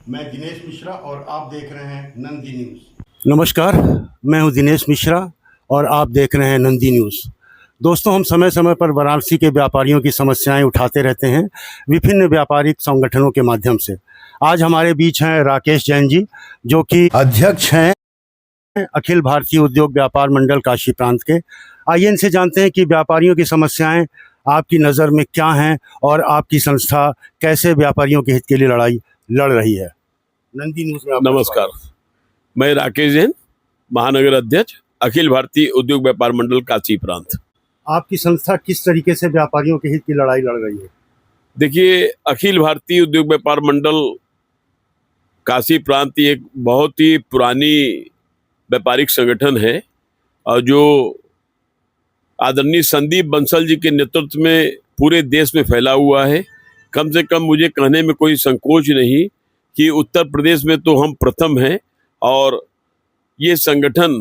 मैं दिनेश मिश्रा और आप देख रहे हैं नंदी न्यूज़। नमस्कार, मैं हूं दिनेश मिश्रा और आप देख रहे हैं नंदी न्यूज़। दोस्तों, हम समय समय पर वाराणसी के व्यापारियों की समस्याएं उठाते रहते हैं विभिन्न व्यापारिक संगठनों के माध्यम से। आज हमारे बीच हैं राकेश जैन जी, जो कि अध्यक्ष हैं अखिल भारतीय उद्योग व्यापार मंडल काशी प्रांत के। आइए इनसे जानते हैं कि व्यापारियों की समस्याएं आपकी नज़र में क्या हैं और आपकी संस्था कैसे व्यापारियों के हित के लिए लड़ाई लड़ रही है। नंदी न्यूज़ में आपका नमस्कार, स्वागत। मैं राकेश जैन, महानगर अध्यक्ष, अखिल भारतीय उद्योग व्यापार मंडल काशी प्रांत। आपकी संस्था किस तरीके से व्यापारियों के हित की लड़ाई लड़ रही है? देखिए, अखिल भारतीय उद्योग व्यापार मंडल काशी प्रांत एक बहुत ही पुरानी व्यापारिक संगठन है और जो आदरणीय संदीप बंसल जी के नेतृत्व में पूरे देश में फैला हुआ है। कम से कम मुझे कहने में कोई संकोच नहीं कि उत्तर प्रदेश में तो हम प्रथम हैं और ये संगठन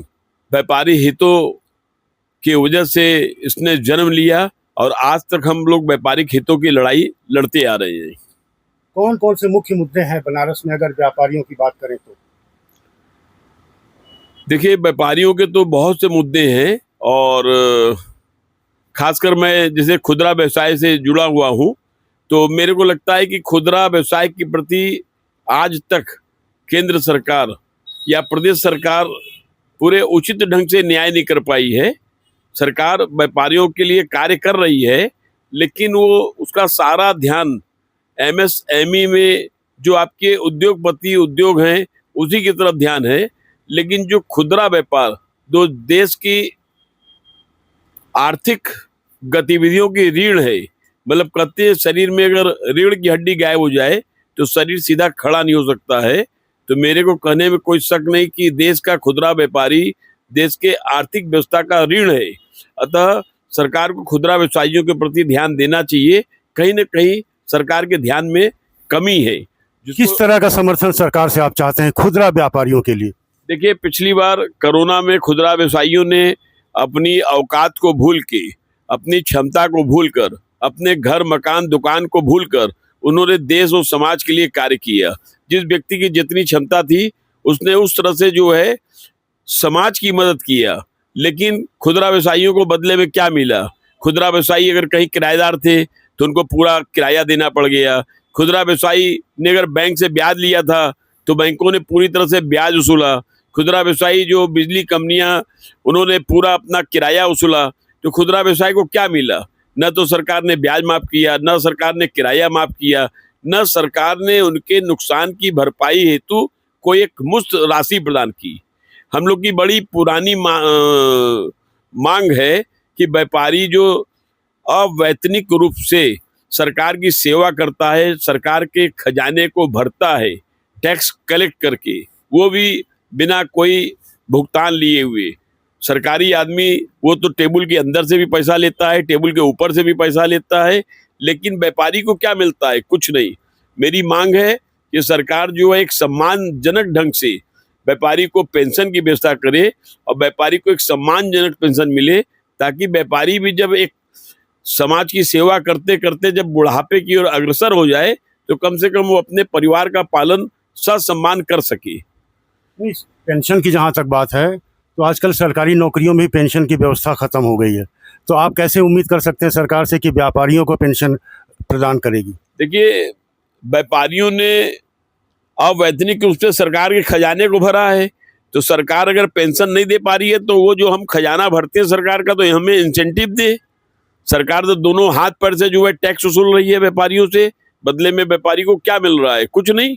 व्यापारी हितों की वजह से इसने जन्म लिया और आज तक हम लोग व्यापारिक हितों की लड़ाई लड़ते आ रहे हैं। कौन कौन से मुख्य मुद्दे हैं बनारस में अगर व्यापारियों की बात करें तो? देखिए, व्यापारियों के तो बहुत से मुद्दे हैं और खासकर मैं जैसे खुदरा व्यवसाय से जुड़ा हुआ हूँ, तो मेरे को लगता है कि खुदरा व्यवसाय के प्रति आज तक केंद्र सरकार या प्रदेश सरकार पूरे उचित ढंग से न्याय नहीं कर पाई है। सरकार व्यापारियों के लिए कार्य कर रही है, लेकिन वो उसका सारा ध्यान एमएसएमई में जो आपके उद्योगपति उद्योग हैं उसी की तरफ ध्यान है। लेकिन जो खुदरा व्यापार, जो देश की आर्थिक गतिविधियों की रीढ़ है, मतलब कहते हैं शरीर में अगर रीढ़ की हड्डी गायब हो जाए तो शरीर सीधा खड़ा नहीं हो सकता है। तो मेरे को कहने में कोई शक नहीं कि देश का खुदरा व्यापारी देश के आर्थिक व्यवस्था का रीढ़ है। अतः सरकार को खुदरा व्यवसायियों के प्रति ध्यान देना चाहिए। कहीं न कहीं सरकार के ध्यान में कमी है। किस तरह का समर्थन सरकार से आप चाहते हैं खुदरा व्यापारियों के लिए? देखिए, पिछली बार कोरोना में खुदरा व्यवसायियों ने अपनी औकात को भूल के, अपनी क्षमता को भूलकर, अपने घर मकान दुकान को भूलकर उन्होंने देश और समाज के लिए कार्य किया। जिस व्यक्ति की जितनी क्षमता थी उसने उस तरह से जो है समाज की मदद किया। लेकिन खुदरा व्यवसायियों को बदले में क्या मिला? खुदरा व्यवसायी अगर कहीं किराएदार थे तो उनको पूरा किराया देना पड़ गया। खुदरा व्यवसायी ने अगर बैंक से ब्याज लिया था तो बैंकों ने पूरी तरह से ब्याज वसूला। खुदरा व्यवसायी जो बिजली कंपनियां, उन्होंने पूरा अपना किराया वसूला। तो खुदरा व्यवसाय को क्या मिला? न तो सरकार ने ब्याज माफ किया, न सरकार ने किराया माफ किया, न सरकार ने उनके नुकसान की भरपाई हेतु कोई एक मुफ्त राशि प्रदान की। हम लोग की बड़ी पुरानी मांग है कि व्यापारी जो अवैतनिक रूप से सरकार की सेवा करता है, सरकार के खजाने को भरता है टैक्स कलेक्ट करके, वो भी बिना कोई भुगतान लिए हुए, सरकारी आदमी वो तो टेबल के अंदर से भी पैसा लेता है, टेबल के ऊपर से भी पैसा लेता है, लेकिन व्यापारी को क्या मिलता है? कुछ नहीं। मेरी मांग है कि सरकार जो है एक सम्मानजनक ढंग से व्यापारी को पेंशन की व्यवस्था करे और व्यापारी को एक सम्मानजनक पेंशन मिले, ताकि व्यापारी भी जब एक समाज की सेवा करते करते जब बुढ़ापे की ओर अग्रसर हो जाए तो कम से कम वो अपने परिवार का पालन ससम्मान कर सके। पेंशन की जहाँ तक बात है तो आजकल सरकारी नौकरियों में भी पेंशन की व्यवस्था खत्म हो गई है, तो आप कैसे उम्मीद कर सकते हैं सरकार से कि व्यापारियों को पेंशन प्रदान करेगी? देखिए, व्यापारियों ने अवैतनिक रूप से सरकार के खजाने को भरा है, तो सरकार अगर पेंशन नहीं दे पा रही है तो वो जो हम खजाना भरते हैं सरकार का, तो हमें इंसेंटिव दे। सरकार तो दोनों हाथ पैर से जो है टैक्स वसूल रही है व्यापारियों से, बदले में व्यापारी को क्या मिल रहा है? कुछ नहीं।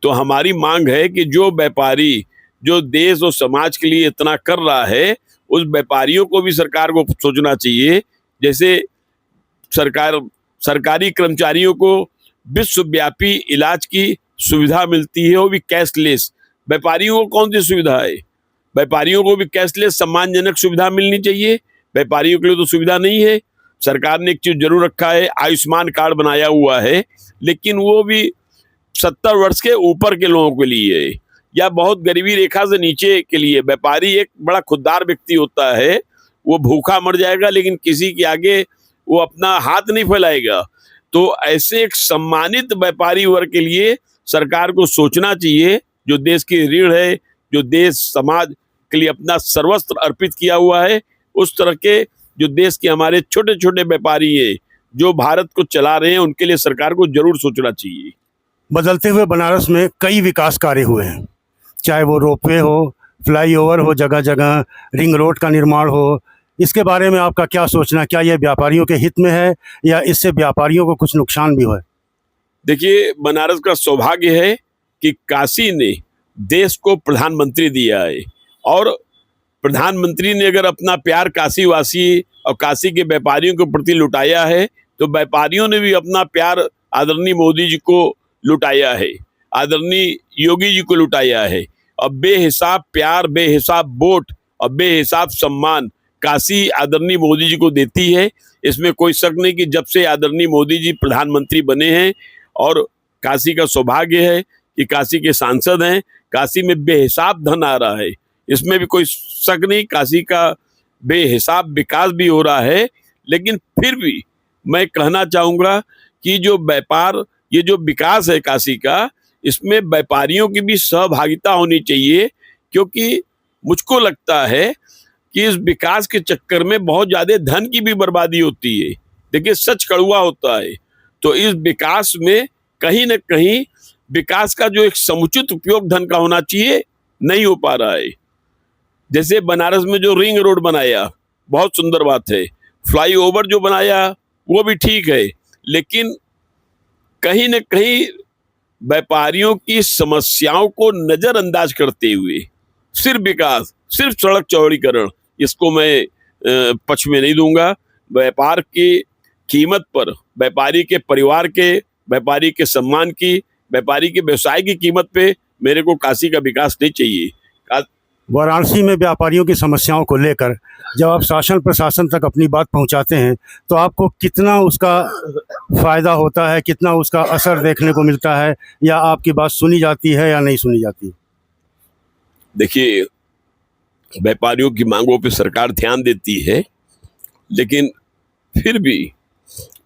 तो हमारी मांग है कि जो व्यापारी जो देश और समाज के लिए इतना कर रहा है, उस व्यापारियों को भी सरकार को सोचना चाहिए। जैसे सरकारी कर्मचारियों को विश्वव्यापी इलाज की सुविधा मिलती है, वो भी कैशलेस। व्यापारियों को कौन सी सुविधा है? व्यापारियों को भी कैशलेस सम्मानजनक सुविधा मिलनी चाहिए। व्यापारियों के लिए तो सुविधा नहीं है। सरकार ने एक चीज जरूर रखा है, आयुष्मान कार्ड बनाया हुआ है, लेकिन वो भी 70 वर्ष के ऊपर के लोगों के लिए है या बहुत गरीबी रेखा से नीचे के लिए। व्यापारी एक बड़ा खुददार व्यक्ति होता है, वो भूखा मर जाएगा लेकिन किसी के आगे वो अपना हाथ नहीं फैलाएगा। तो ऐसे एक सम्मानित व्यापारी वर्ग के लिए सरकार को सोचना चाहिए, जो देश की रीढ़ है, जो देश समाज के लिए अपना सर्वस्व अर्पित किया हुआ है, उस तरह के जो देश के हमारे छोटे छोटे व्यापारी हैं जो भारत को चला रहे हैं, उनके लिए सरकार को जरूर सोचना चाहिए। बदलते हुए बनारस में कई विकास कार्य हुए हैं, चाहे वो रोपवे हो, फ्लाईओवर हो, जगह जगह रिंग रोड का निर्माण हो। इसके बारे में आपका क्या सोचना, क्या ये व्यापारियों के हित में है या इससे व्यापारियों को कुछ नुकसान भी हो? देखिए, बनारस का सौभाग्य है कि काशी ने देश को प्रधानमंत्री दिया है, और प्रधानमंत्री ने अगर अपना प्यार काशी वासी और काशी के व्यापारियों के प्रति लुटाया है, तो व्यापारियों ने भी अपना प्यार आदरणीय मोदी जी को लुटाया है, आदरणीय योगी जी को लुटाया है। और बेहिसाब प्यार, बेहिसाब वोट और बेहिसाब सम्मान काशी आदरणीय मोदी जी को देती है। इसमें कोई शक नहीं कि जब से आदरणीय मोदी जी प्रधानमंत्री बने हैं, और काशी का सौभाग्य है कि काशी के सांसद हैं, काशी में बेहिसाब धन आ रहा है, इसमें भी कोई शक नहीं। काशी का बेहिसाब विकास भी हो रहा है। लेकिन फिर भी मैं कहना चाहूँगा कि जो व्यापार, ये जो विकास है काशी का, इसमें व्यापारियों की भी सहभागिता होनी चाहिए, क्योंकि मुझको लगता है कि इस विकास के चक्कर में बहुत ज़्यादा धन की भी बर्बादी होती है। देखिए, सच कड़वा होता है। तो इस विकास में कहीं न कहीं विकास का जो एक समुचित उपयोग धन का होना चाहिए, नहीं हो पा रहा है। जैसे बनारस में जो रिंग रोड बनाया, बहुत सुंदर बात है। फ्लाईओवर जो बनाया वो भी ठीक है, लेकिन कहीं न कहीं व्यापारियों की समस्याओं को नज़रअंदाज करते हुए सिर्फ विकास, सिर्फ सड़क चौड़ीकरण, इसको मैं पक्ष में नहीं दूंगा। व्यापार की कीमत पर, व्यापारी के परिवार के, व्यापारी के सम्मान की, व्यापारी के व्यवसाय की कीमत पे मेरे को काशी का विकास नहीं चाहिए। वाराणसी में व्यापारियों की समस्याओं को लेकर जब आप शासन प्रशासन तक अपनी बात पहुंचाते हैं, तो आपको कितना उसका फ़ायदा होता है, कितना उसका असर देखने को मिलता है, या आपकी बात सुनी जाती है या नहीं सुनी जाती? देखिए, व्यापारियों की मांगों पे सरकार ध्यान देती है, लेकिन फिर भी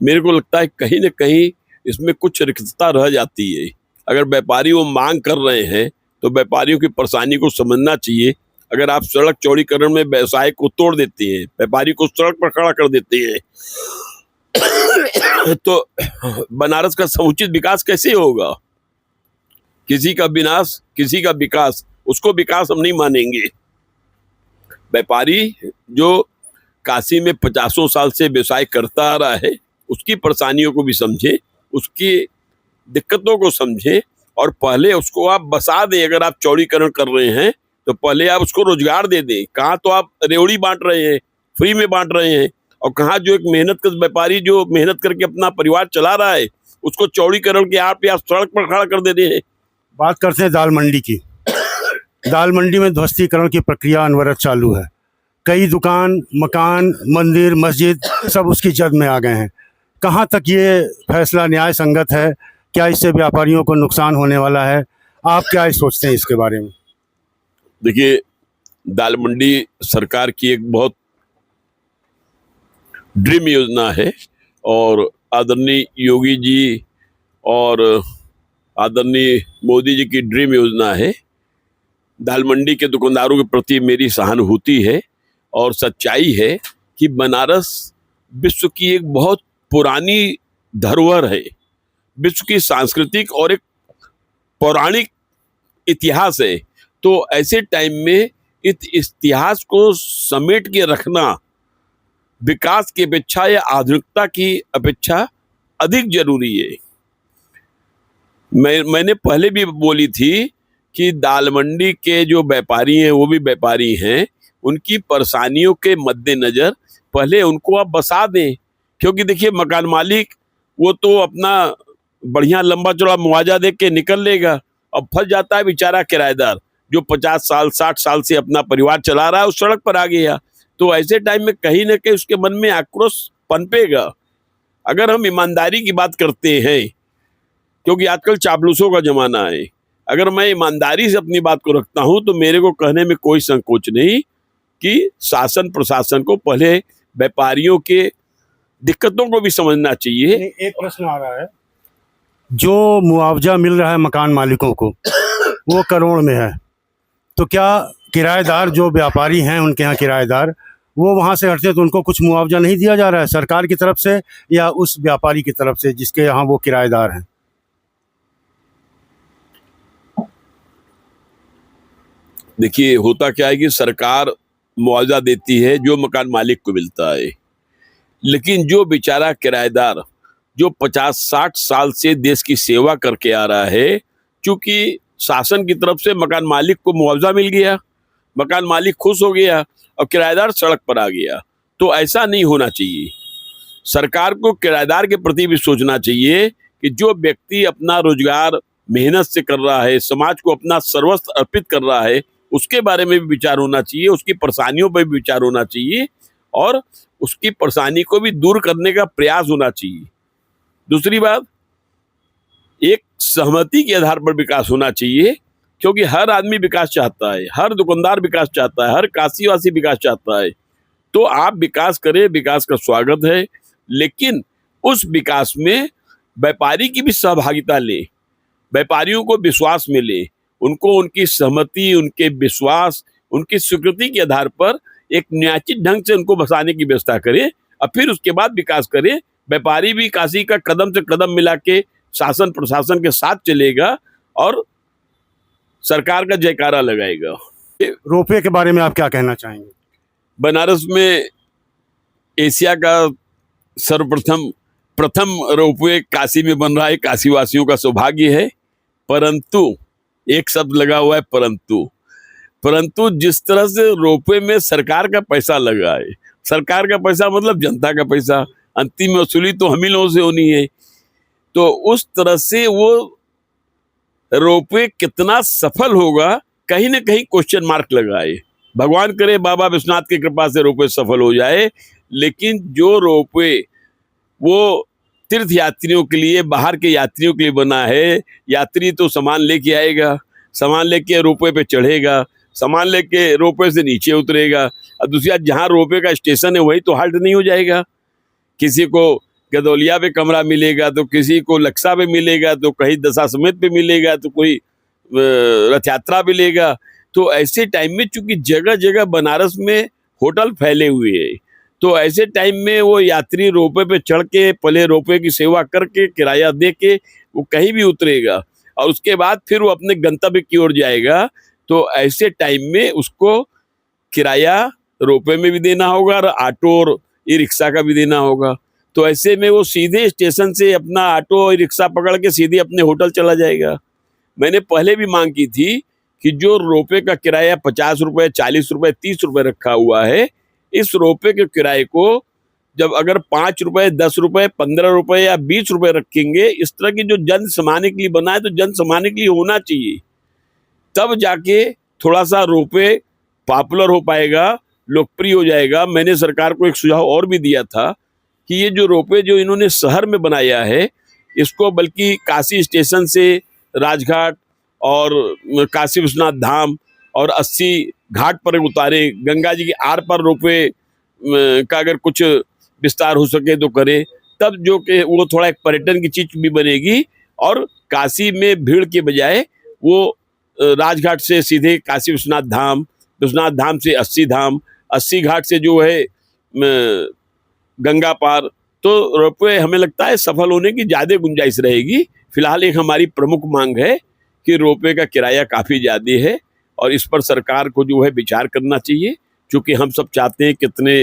मेरे को लगता है कहीं न कहीं इसमें कुछ रिक्तता रह जाती है। अगर व्यापारी वो मांग कर रहे हैं, तो व्यापारियों की परेशानी को समझना चाहिए। अगर आप सड़क चौड़ीकरण में व्यवसाय को तोड़ देते हैं, व्यापारी को सड़क पर खड़ा कर देते हैं, तो बनारस का समुचित विकास कैसे होगा? किसी का विनाश, किसी का विकास, उसको विकास हम नहीं मानेंगे। व्यापारी जो काशी में 50 साल से व्यवसाय करता आ रहा है, उसकी परेशानियों को भी समझे, उसकी दिक्कतों को समझे, और पहले उसको आप बसा दें। अगर आप चौड़ीकरण कर रहे हैं तो पहले आप उसको रोजगार दे दें। कहाँ तो आप रेवड़ी बांट रहे हैं, फ्री में बांट रहे हैं, और कहाँ जो एक मेहनत कर व्यापारी जो मेहनत करके अपना परिवार चला रहा है, उसको चौड़ीकरण के आप सड़क पर खड़ा कर दे रहे हैं। बात करते हैं दाल मंडी की। दाल मंडी में ध्वस्तीकरण की प्रक्रिया अनवरत चालू है। कई दुकान, मकान, मंदिर, मस्जिद सब उसकी जद में आ गए हैं। कहाँ तक ये फैसला न्याय संगत है? क्या इससे व्यापारियों को नुकसान होने वाला है? आप क्या सोचते हैं इसके बारे में? देखिए, दाल मंडी सरकार की एक बहुत ड्रीम योजना है, और आदरणीय योगी जी और आदरणीय मोदी जी की ड्रीम योजना है। दाल मंडी के दुकानदारों के प्रति मेरी सहानुभूति है, और सच्चाई है कि बनारस विश्व की एक बहुत पुरानी धरोहर है, विश्व की सांस्कृतिक और एक पौराणिक इतिहास है। तो ऐसे टाइम में इस इतिहास को समेट के रखना विकास की अपेक्षा या आधुनिकता की अपेक्षा अधिक जरूरी है। मैंने पहले भी बोली थी कि दाल मंडी के जो व्यापारी हैं, वो भी व्यापारी हैं, उनकी परेशानियों के मद्देनजर पहले उनको आप बसा दें। क्योंकि देखिए, मकान मालिक वो तो अपना बढ़िया लंबा चौड़ा मुआवजा दे के निकल लेगा, अब फंस जाता है बेचारा किराएदार जो 50 साल 60 साल से अपना परिवार चला रहा है, उस सड़क पर आ गया। तो ऐसे टाइम में कहीं ना कहीं उसके मन में आक्रोश पनपेगा। अगर हम ईमानदारी की बात करते हैं, क्योंकि आजकल चापलूसों का जमाना है, अगर मैं ईमानदारी से अपनी बात को रखता हूं, तो मेरे को कहने में कोई संकोच नहीं कि शासन प्रशासन को पहले व्यापारियों के दिक्कतों को भी समझना चाहिए। एक प्रश्न आ रहा है, जो मुआवजा मिल रहा है मकान मालिकों को वो करोड़ में है, तो क्या किराएदार जो व्यापारी हैं उनके यहाँ किराएदार वो वहाँ से हटते हैं तो उनको कुछ मुआवजा नहीं दिया जा रहा है सरकार की तरफ से या उस व्यापारी की तरफ से जिसके यहाँ वो किराएदार हैं? देखिए, होता क्या है कि सरकार मुआवजा देती है जो मकान मालिक को मिलता है, लेकिन जो बेचारा किराएदार जो 50-60 साल से देश की सेवा करके आ रहा है, चूंकि शासन की तरफ से मकान मालिक को मुआवजा मिल गया, मकान मालिक खुश हो गया और किराएदार सड़क पर आ गया, तो ऐसा नहीं होना चाहिए। सरकार को किराएदार के प्रति भी सोचना चाहिए कि जो व्यक्ति अपना रोजगार मेहनत से कर रहा है, समाज को अपना सर्वस्व अर्पित कर रहा है, उसके बारे में भी विचार होना चाहिए, उसकी परेशानियों पर भी विचार होना चाहिए और उसकी परेशानी को भी दूर करने का प्रयास होना चाहिए। दूसरी बात, एक सहमति के आधार पर विकास होना चाहिए, क्योंकि हर आदमी विकास चाहता है, हर दुकानदार विकास चाहता है, हर काशीवासी विकास चाहता है। तो आप विकास करें, विकास का स्वागत है, लेकिन उस विकास में व्यापारी की भी सहभागिता लें, व्यापारियों को विश्वास मिले, उनको उनकी सहमति, उनके विश्वास, उनकी स्वीकृति के आधार पर एक न्यायोचित ढंग से उनको बसाने की व्यवस्था करें और फिर उसके बाद विकास करें। व्यापारी भी काशी का कदम से कदम मिला के शासन प्रशासन के साथ चलेगा और सरकार का जयकारा लगाएगा। रोपवे के बारे में आप क्या कहना चाहेंगे? बनारस में एशिया का प्रथम रोपवे काशी में बन रहा है, काशी वासियों का सौभाग्य है। परंतु एक शब्द लगा हुआ है, परंतु जिस तरह से रोपवे में सरकार का पैसा लगा है, सरकार का पैसा मतलब जनता का पैसा, अंतिम वसूली तो हम ही लोगों से होनी है, तो उस तरह से वो रोपवे कितना सफल होगा कहीं ना कहीं क्वेश्चन मार्क लगा है। भगवान करे बाबा विश्वनाथ की कृपा से रोपवे सफल हो जाए, लेकिन जो रोपवे वो तीर्थ यात्रियों के लिए, बाहर के यात्रियों के लिए बना है, यात्री तो सामान लेके आएगा, सामान लेके रोपवे पे चढ़ेगा, सामान लेके रोपवे से नीचे उतरेगा, और दूसरी बात जहाँ रोपवे का स्टेशन है वही तो हाल्ट नहीं हो जाएगा। किसी को गदौलिया पे कमरा मिलेगा, तो किसी को लक्सा पे मिलेगा, तो कहीं दशाश्वमेध पे मिलेगा, तो कोई रथ यात्रा पे लेगा। तो ऐसे टाइम में चूंकि जगह जगह बनारस में होटल फैले हुए हैं, तो ऐसे टाइम में वो यात्री रोपवे पे चढ़ के पहले रोपवे की सेवा करके किराया दे के वो कहीं भी उतरेगा और उसके बाद फिर वो अपने गंतव्य की ओर जाएगा। तो ऐसे टाइम में उसको किराया रोपवे में भी देना होगा और ऑटो और ई रिक्शा का भी देना होगा। तो ऐसे में वो सीधे स्टेशन से अपना ऑटो और रिक्शा पकड़ के सीधे अपने होटल चला जाएगा। मैंने पहले भी मांग की थी कि जो रोपवे का किराया 50 रुपये, 40 रुपये, 30 रुपये रखा हुआ है, इस रोपवे के किराए को जब अगर 5 रुपये, 10 रुपये, 15 रुपये या 20 रुपये रखेंगे, इस तरह की जो जन समाने के लिए बना है तो जन समाने के लिए होना चाहिए, तब जाके थोड़ा सा रोपवे पॉपुलर हो पाएगा, लोकप्रिय हो जाएगा। मैंने सरकार को एक सुझाव और भी दिया था कि ये जो रोपवे जो इन्होंने शहर में बनाया है, इसको बल्कि काशी स्टेशन से राजघाट और काशी विश्वनाथ धाम और 80 घाट पर उतारे, गंगा जी के आर पर रोपवे का अगर कुछ विस्तार हो सके तो करे, तब जो कि वो थोड़ा एक पर्यटन की चीज भी बनेगी और काशी में भीड़ के बजाय वो राजघाट से सीधे काशी विश्वनाथ धाम, विश्वनाथ धाम से 80 धाम, 80 घाट से जो है गंगा पार, तो रोपवे हमें लगता है सफल होने की ज़्यादा गुंजाइश रहेगी। फिलहाल एक हमारी प्रमुख मांग है कि रोपवे का किराया काफ़ी ज़्यादा है और इस पर सरकार को जो है विचार करना चाहिए, क्योंकि हम सब चाहते हैं कितने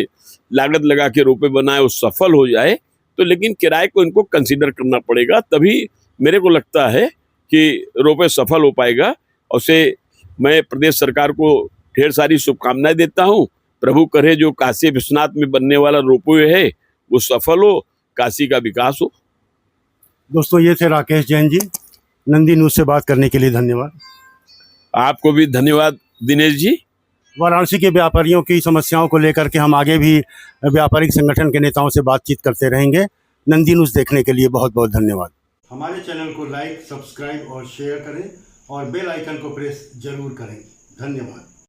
लागत लगा के रोपवे बनाए वो सफल हो जाए, तो लेकिन किराए को इनको कंसीडर करना पड़ेगा, तभी मेरे को लगता है कि रोपवे सफल हो पाएगा। और उसे मैं प्रदेश सरकार को ढेर सारी शुभकामनाएं देता हूँ। प्रभु करे जो काशी विश्वनाथ में बनने वाला रोपवे है वो सफल हो, काशी का विकास हो। दोस्तों, ये थे राकेश जैन जी। नंदी न्यूज़ से बात करने के लिए धन्यवाद। आपको भी धन्यवाद दिनेश जी। वाराणसी के व्यापारियों की समस्याओं को लेकर के हम आगे भी व्यापारिक संगठन के नेताओं से बातचीत करते रहेंगे। नंदी न्यूज़ देखने के लिए बहुत बहुत धन्यवाद। हमारे चैनल को लाइक, सब्सक्राइब और शेयर करें और बेल आइकन को प्रेस जरूर करें। धन्यवाद।